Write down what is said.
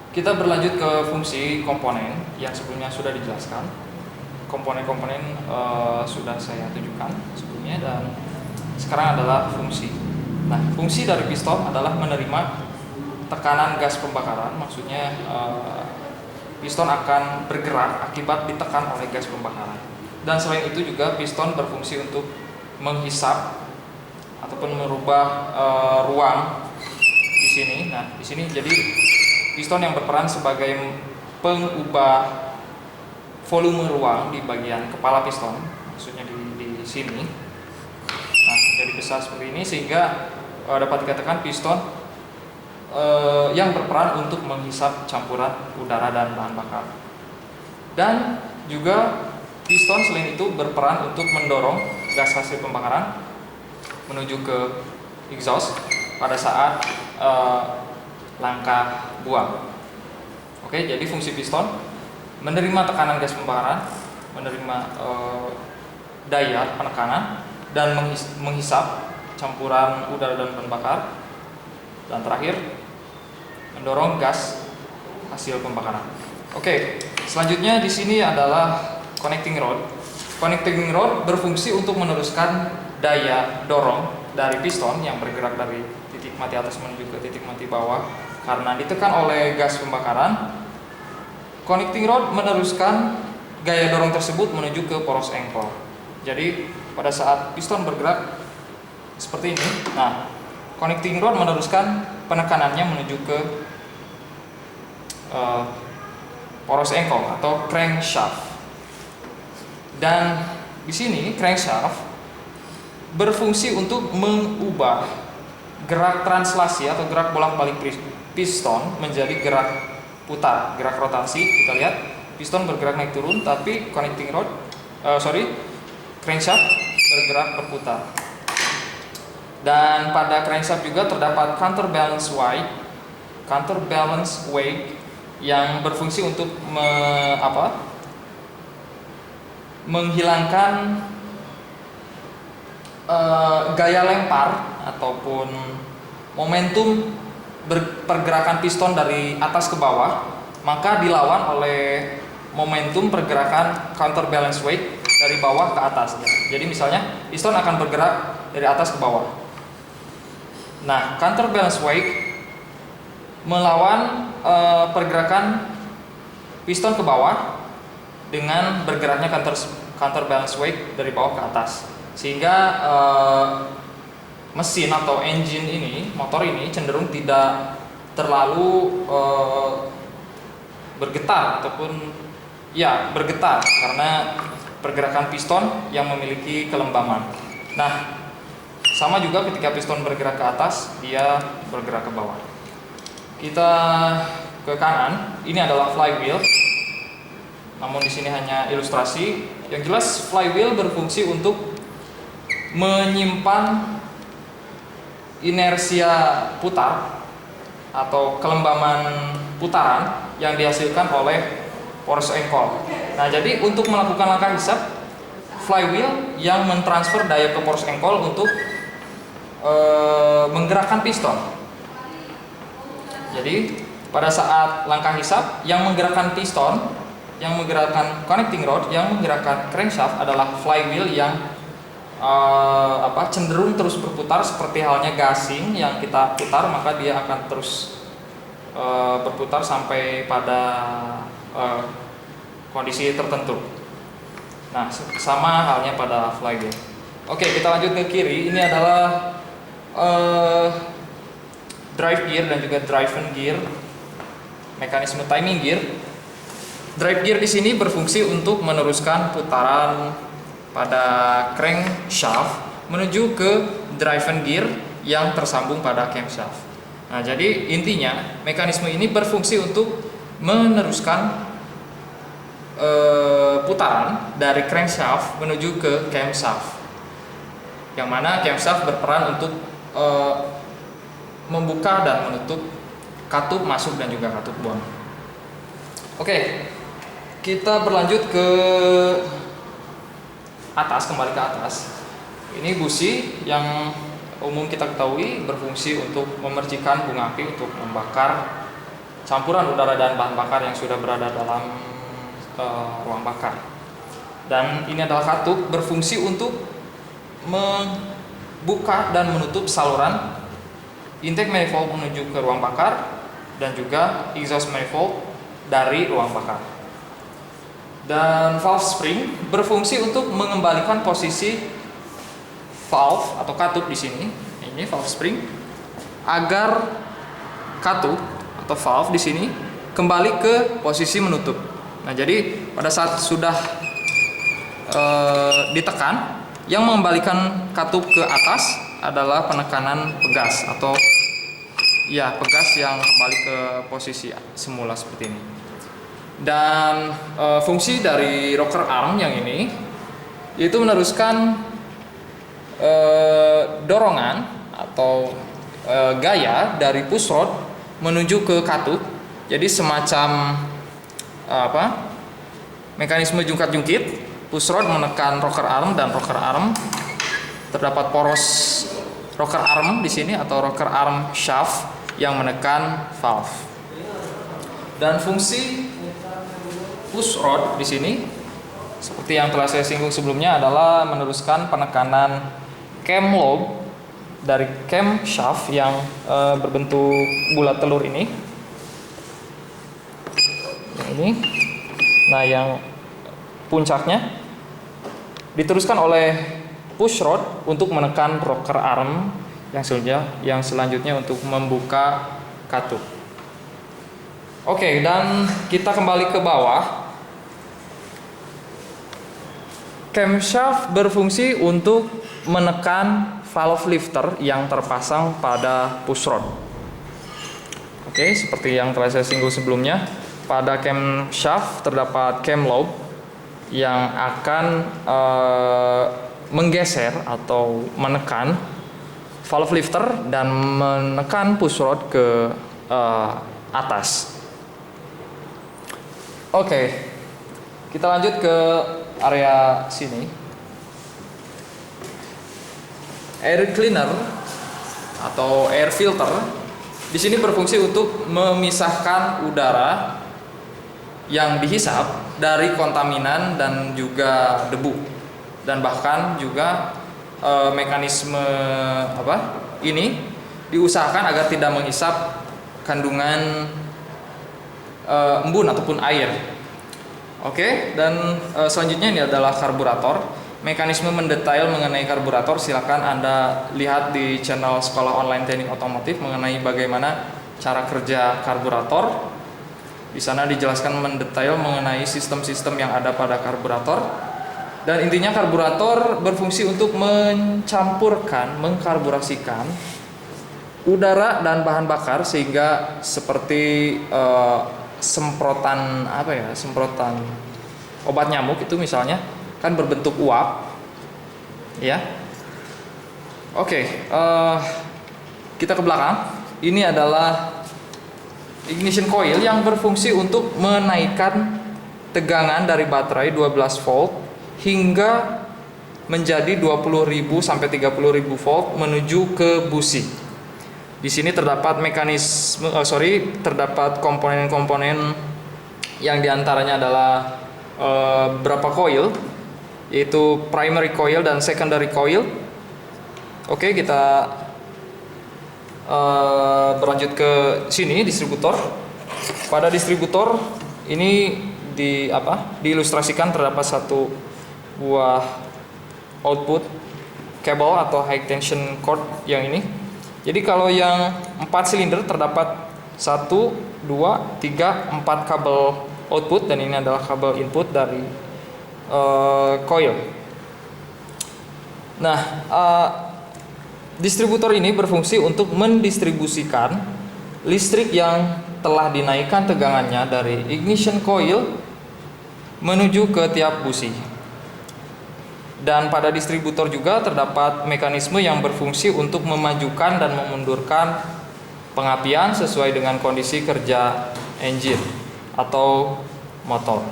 Kita berlanjut ke fungsi komponen yang sebelumnya sudah dijelaskan. Komponen-komponen sudah saya tunjukkan sebelumnya, dan sekarang adalah fungsi. Nah, fungsi dari piston adalah menerima tekanan gas pembakaran, maksudnya piston akan bergerak akibat ditekan oleh gas pembakaran. Dan selain itu juga piston berfungsi untuk menghisap ataupun merubah ruang di sini. Nah, di sini jadi piston yang berperan sebagai pengubah volume ruang di bagian kepala piston, maksudnya di sini. Nah, jadi besar seperti ini sehingga dapat dikatakan piston yang berperan untuk menghisap campuran udara dan bahan bakar. Dan juga piston selain itu berperan untuk mendorong gas hasil pembakaran menuju ke exhaust pada saat langkah buang. Oke, jadi fungsi piston menerima tekanan gas pembakaran, menerima daya penekanan, dan menghisap campuran udara dan bahan bakar, dan terakhir mendorong gas hasil pembakaran. Oke, selanjutnya di sini adalah connecting rod. Connecting rod berfungsi untuk meneruskan daya dorong dari piston yang bergerak dari titik mati atas menuju ke titik mati bawah karena ditekan oleh gas pembakaran. Connecting rod meneruskan gaya dorong tersebut menuju ke poros engkol. Jadi pada saat piston bergerak seperti ini, nah connecting rod meneruskan penekanannya menuju ke poros engkol atau crankshaft. Dan di sini crankshaft berfungsi untuk mengubah gerak translasi atau gerak bolak-balik piston menjadi gerak putar, gerak rotasi. Kita lihat piston bergerak naik turun, tapi crankshaft bergerak berputar. Dan pada crankshaft juga terdapat counterbalance weight yang berfungsi untuk menghilangkan gaya lempar ataupun momentum pergerakan piston dari atas ke bawah, maka dilawan oleh momentum pergerakan counterbalance weight dari bawah ke atas. Jadi misalnya piston akan bergerak dari atas ke bawah. Nah, counterbalance weight melawan pergerakan piston ke bawah dengan bergeraknya counterbalance weight dari bawah ke atas, sehingga mesin atau engine ini, motor ini cenderung tidak terlalu bergetar ataupun bergetar karena pergerakan piston yang memiliki kelembaman. Nah, sama juga ketika piston bergerak ke atas, dia bergerak ke bawah. Kita ke kanan, ini adalah flywheel. Namun di sini hanya ilustrasi. Yang jelas flywheel berfungsi untuk menyimpan inersia putar atau kelembaman putaran yang dihasilkan oleh poros engkol. Nah, jadi untuk melakukan langkah hisap, flywheel yang mentransfer daya ke poros engkol untuk menggerakkan piston. Jadi pada saat langkah hisap, yang menggerakkan piston, yang menggerakkan connecting rod, yang menggerakkan crankshaft adalah flywheel yang cenderung terus berputar seperti halnya gasing yang kita putar, maka dia akan terus berputar sampai pada kondisi tertentu. Nah, sama halnya pada flywheel. Oke, kita lanjut ke kiri. Ini adalah drive gear dan juga driven gear, mekanisme timing gear. Drive gear di sini berfungsi untuk meneruskan putaran pada crankshaft menuju ke driven gear yang tersambung pada camshaft. Nah, jadi intinya mekanisme ini berfungsi untuk meneruskan putaran dari crankshaft menuju ke camshaft, yang mana camshaft berperan untuk membuka dan menutup katup masuk dan juga katup buang. Oke, kita berlanjut ke atas, kembali ke atas. Ini busi yang umum kita ketahui berfungsi untuk memercikan bunga api untuk membakar campuran udara dan bahan bakar yang sudah berada dalam ruang bakar. Dan ini adalah katup berfungsi untuk membuka dan menutup saluran intake manifold menuju ke ruang bakar dan juga exhaust manifold dari ruang bakar. Dan valve spring berfungsi untuk mengembalikan posisi valve atau katup di sini. Ini valve spring agar katup atau valve di sini kembali ke posisi menutup. Nah, jadi pada saat sudah ditekan, yang mengembalikan katup ke atas adalah penekanan pegas atau pegas yang kembali ke posisi semula seperti ini. Dan fungsi dari rocker arm yang ini yaitu meneruskan dorongan atau gaya dari push rod menuju ke katup. Jadi semacam mekanisme jungkat-jungkit. Push rod menekan rocker arm dan rocker arm terdapat poros rocker arm di sini atau rocker arm shaft yang menekan valve. Dan fungsi push rod di sini seperti yang telah saya singgung sebelumnya adalah meneruskan penekanan cam lobe dari cam shaft yang berbentuk bulat telur ini. Nah, yang puncaknya diteruskan oleh push rod untuk menekan rocker arm yang selanjutnya untuk membuka katup. Oke, dan kita kembali ke bawah. Camshaft berfungsi untuk menekan valve lifter yang terpasang pada push rod. Oke, seperti yang telah saya singgung sebelumnya, pada camshaft terdapat cam lobe yang akan menggeser atau menekan valve lifter dan menekan push rod ke atas. Oke, kita lanjut ke area sini. Air cleaner atau air filter di sini berfungsi untuk memisahkan udara yang dihisap dari kontaminan dan juga debu, dan bahkan juga mekanisme ini diusahakan agar tidak menghisap kandungan embun ataupun air. Oke, dan selanjutnya ini adalah karburator. Mekanisme mendetail mengenai karburator silakan Anda lihat di channel Sekolah Online Teknik Otomotif mengenai bagaimana cara kerja karburator. Di sana dijelaskan mendetail mengenai sistem-sistem yang ada pada karburator. Dan intinya karburator berfungsi untuk mengkarburasikan udara dan bahan bakar sehingga seperti semprotan obat nyamuk itu misalnya kan berbentuk uap, ya. Oke, kita ke belakang. Ini adalah ignition coil yang berfungsi untuk menaikkan tegangan dari baterai 12 volt hingga menjadi 20.000 sampai 30.000 volt menuju ke busi. Di sini terdapat terdapat komponen-komponen yang diantaranya adalah beberapa coil, yaitu primary coil dan secondary coil. Oke, kita berlanjut ke sini, distributor. Pada distributor ini diilustrasikan terdapat satu buah output cable atau high tension cord yang ini. Jadi kalau yang 4 silinder terdapat 1, 2, 3, 4 kabel output, dan ini adalah kabel input dari coil. Nah, distributor ini berfungsi untuk mendistribusikan listrik yang telah dinaikkan tegangannya dari ignition coil menuju ke tiap busi. Dan pada distributor juga terdapat mekanisme yang berfungsi untuk memajukan dan memundurkan pengapian sesuai dengan kondisi kerja engine atau motor.